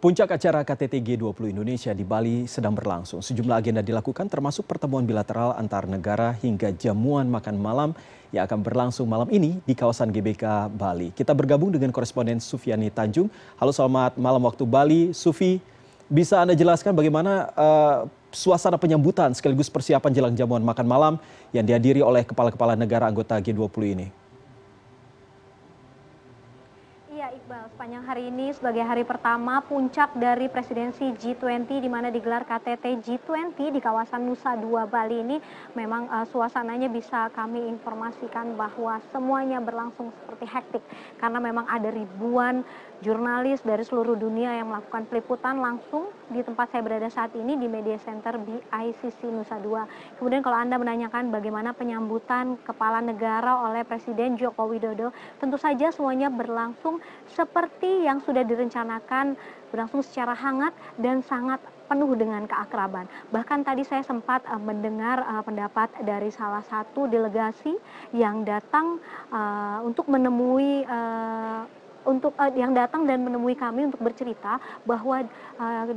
Puncak acara KTT G20 Indonesia di Bali sedang berlangsung. Sejumlah agenda dilakukan termasuk pertemuan bilateral antar negara hingga jamuan makan malam yang akan berlangsung malam ini di kawasan GBK Bali. Kita bergabung dengan koresponden Sufiani Tanjung. Halo, selamat malam waktu Bali. Sufi, bisa Anda jelaskan bagaimana suasana penyambutan sekaligus persiapan jelang jamuan makan malam yang dihadiri oleh kepala-kepala negara anggota G20 ini? Iya Iqbal, sepanjang hari ini sebagai hari pertama puncak dari presidensi G20 di mana digelar KTT G20 di kawasan Nusa Dua Bali ini memang suasananya bisa kami informasikan bahwa semuanya berlangsung seperti hektik karena memang ada ribuan jurnalis dari seluruh dunia yang melakukan peliputan langsung di tempat saya berada saat ini di Media Center BICC Nusa Dua. Kemudian kalau Anda menanyakan bagaimana penyambutan kepala negara oleh Presiden Joko Widodo, tentu saja semuanya berlangsung seperti yang sudah direncanakan, berlangsung secara hangat dan sangat penuh dengan keakraban. Bahkan tadi saya sempat mendengar pendapat dari salah satu delegasi yang datang untuk menemui yang datang dan menemui kami untuk bercerita bahwa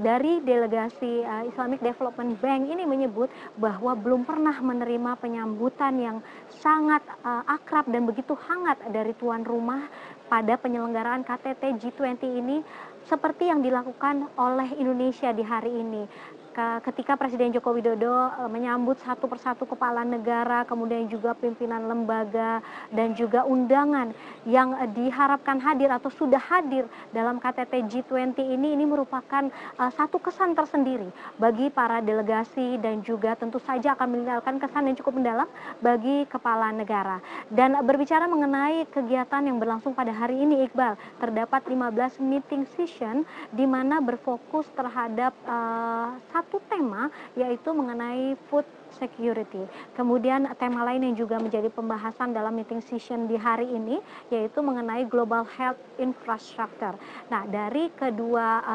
dari delegasi Islamic Development Bank ini menyebut bahwa belum pernah menerima penyambutan yang sangat akrab dan begitu hangat dari tuan rumah pada penyelenggaraan KTT G20 ini seperti yang dilakukan oleh Indonesia di hari ini. Ketika Presiden Joko Widodo menyambut satu persatu kepala negara, kemudian juga pimpinan lembaga dan juga undangan yang diharapkan hadir atau sudah hadir dalam KTT G20 ini merupakan satu kesan tersendiri bagi para delegasi dan juga tentu saja akan meninggalkan kesan yang cukup mendalam bagi kepala negara. Dan berbicara mengenai kegiatan yang berlangsung pada hari ini, Iqbal, terdapat 15 meeting session di mana berfokus terhadap satu tema yaitu mengenai food security. Kemudian tema lain yang juga menjadi pembahasan dalam meeting session di hari ini yaitu mengenai global health infrastructure. Nah, dari kedua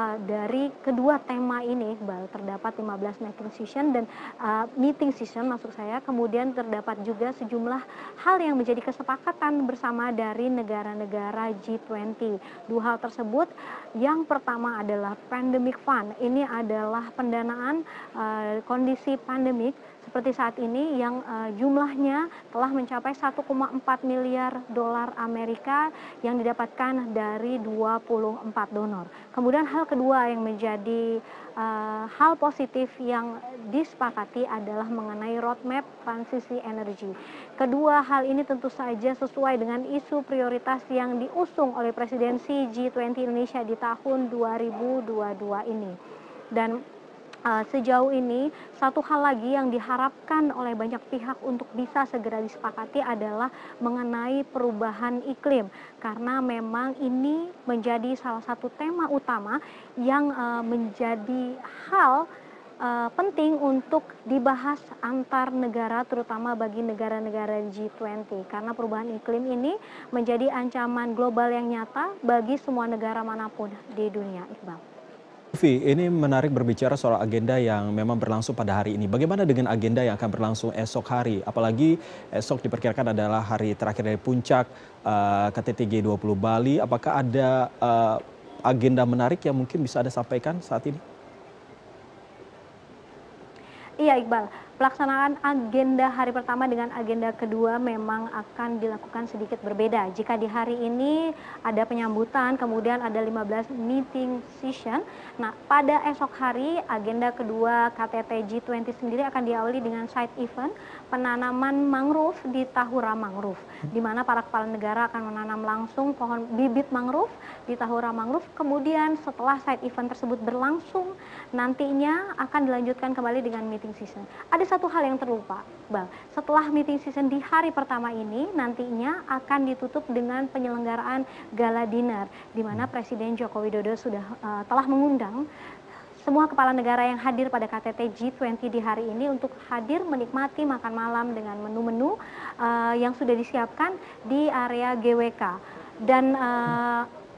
tema ini terdapat 15 meeting session maksud saya. Kemudian terdapat juga sejumlah hal yang menjadi kesepakatan bersama dari negara-negara G20. Dua hal tersebut, yang pertama adalah pandemic fund. Ini adalah pendanaan kondisi pandemik seperti saat ini yang jumlahnya telah mencapai 1,4 miliar dolar Amerika yang didapatkan dari 24 donor. Kemudian hal kedua yang menjadi hal positif yang disepakati adalah mengenai roadmap transisi energi. Kedua hal ini tentu saja sesuai dengan isu prioritas yang diusung oleh presidensi G20 Indonesia di tahun 2022 ini. Dan sejauh ini satu hal lagi yang diharapkan oleh banyak pihak untuk bisa segera disepakati adalah mengenai perubahan iklim, karena memang ini menjadi salah satu tema utama yang menjadi hal penting untuk dibahas antar negara, terutama bagi negara-negara G20, karena perubahan iklim ini menjadi ancaman global yang nyata bagi semua negara manapun di dunia, Iqbal. Ini menarik berbicara soal agenda yang memang berlangsung pada hari ini. Bagaimana dengan agenda yang akan berlangsung esok hari? Apalagi esok diperkirakan adalah hari terakhir dari puncak KTT G20 Bali. Apakah ada agenda menarik yang mungkin bisa Anda sampaikan saat ini? Iya Iqbal, pelaksanaan agenda hari pertama dengan agenda kedua memang akan dilakukan sedikit berbeda. Jika di hari ini ada penyambutan, kemudian ada 15 meeting session. Nah, pada esok hari agenda kedua KTT G20 sendiri akan diawali dengan side event penanaman mangrove di Tahura Mangrove, di mana para kepala negara akan menanam langsung pohon bibit mangrove di Tahura Mangrove. Kemudian setelah side event tersebut berlangsung, nantinya akan dilanjutkan kembali dengan meeting season. Ada satu hal yang terlupa, Bang. Setelah meeting season di hari pertama ini, nantinya akan ditutup dengan penyelenggaraan gala dinner, di mana Presiden Joko Widodo sudah telah mengundang semua kepala negara yang hadir pada KTT G20 di hari ini untuk hadir menikmati makan malam dengan menu-menu yang sudah disiapkan di area GWK. Dan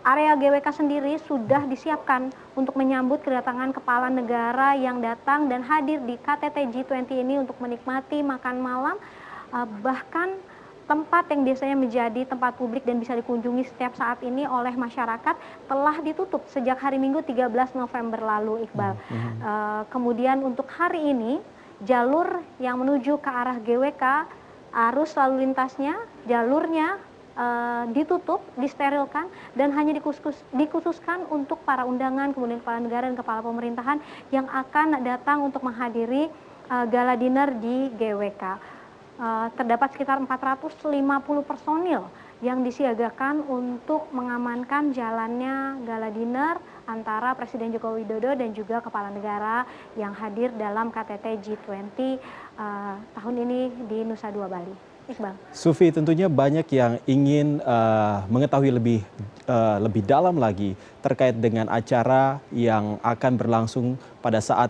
area GWK sendiri sudah disiapkan untuk menyambut kedatangan kepala negara yang datang dan hadir di KTT G20 ini untuk menikmati makan malam. Bahkan tempat yang biasanya menjadi tempat publik dan bisa dikunjungi setiap saat ini oleh masyarakat telah ditutup sejak hari Minggu 13 November lalu, Iqbal. Kemudian untuk hari ini, jalur yang menuju ke arah GWK, arus lalu lintasnya, jalurnya ditutup, disterilkan, dan hanya dikhususkan untuk para undangan, kemudian kepala negara dan kepala pemerintahan yang akan datang untuk menghadiri gala dinner di GWK. Terdapat sekitar 450 personil yang disiagakan untuk mengamankan jalannya gala dinner antara Presiden Joko Widodo dan juga kepala negara yang hadir dalam KTT G20 tahun ini di Nusa Dua Bali. Iqbal. Sufi, tentunya banyak yang ingin mengetahui lebih dalam lagi terkait dengan acara yang akan berlangsung pada saat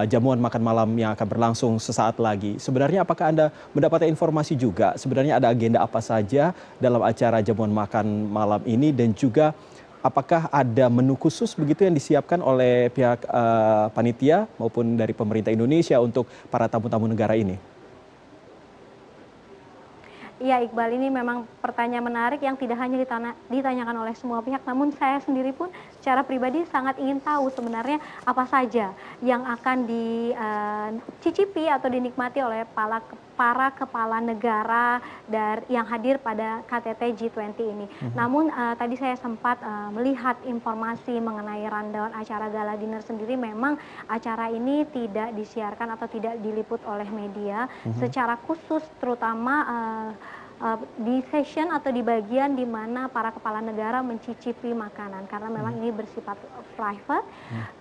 jamuan makan malam yang akan berlangsung sesaat lagi. Sebenarnya apakah Anda mendapatkan informasi juga sebenarnya ada agenda apa saja dalam acara jamuan makan malam ini, dan juga apakah ada menu khusus begitu yang disiapkan oleh pihak panitia maupun dari pemerintah Indonesia untuk para tamu-tamu negara ini? Iya, Iqbal, ini memang pertanyaan menarik yang tidak hanya ditanyakan oleh semua pihak, namun saya sendiri pun secara pribadi sangat ingin tahu sebenarnya apa saja yang akan dicicipi atau dinikmati oleh para kepala negara yang hadir pada KTT G20 ini. Namun tadi saya sempat melihat informasi mengenai rundown acara gala dinner sendiri, memang acara ini tidak disiarkan atau tidak diliput oleh media secara khusus, terutama di session atau di bagian di mana para kepala negara mencicipi makanan, karena memang ini bersifat private.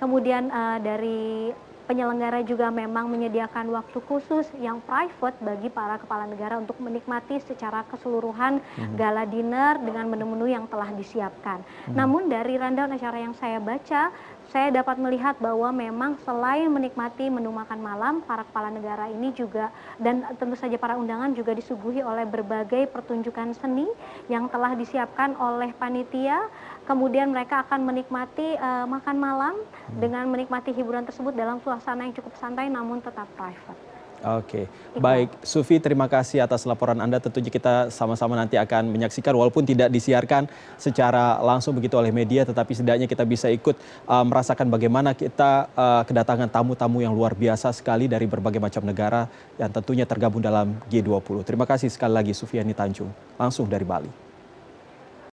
Kemudian dari penyelenggara juga memang menyediakan waktu khusus yang private bagi para kepala negara untuk menikmati secara keseluruhan gala dinner dengan menu-menu yang telah disiapkan. Namun dari rundown acara yang saya baca, saya dapat melihat bahwa memang selain menikmati menu makan malam, para kepala negara ini juga, dan tentu saja para undangan juga disuguhi oleh berbagai pertunjukan seni yang telah disiapkan oleh panitia. Kemudian mereka akan menikmati makan malam dengan menikmati hiburan tersebut dalam suasana yang cukup santai namun tetap private. Oke, baik Sufi, terima kasih atas laporan Anda. Tentunya kita sama-sama nanti akan menyaksikan walaupun tidak disiarkan secara langsung begitu oleh media, tetapi setidaknya kita bisa ikut merasakan bagaimana kita kedatangan tamu-tamu yang luar biasa sekali dari berbagai macam negara yang tentunya tergabung dalam G20. Terima kasih sekali lagi Sufiani Tanjung, langsung dari Bali.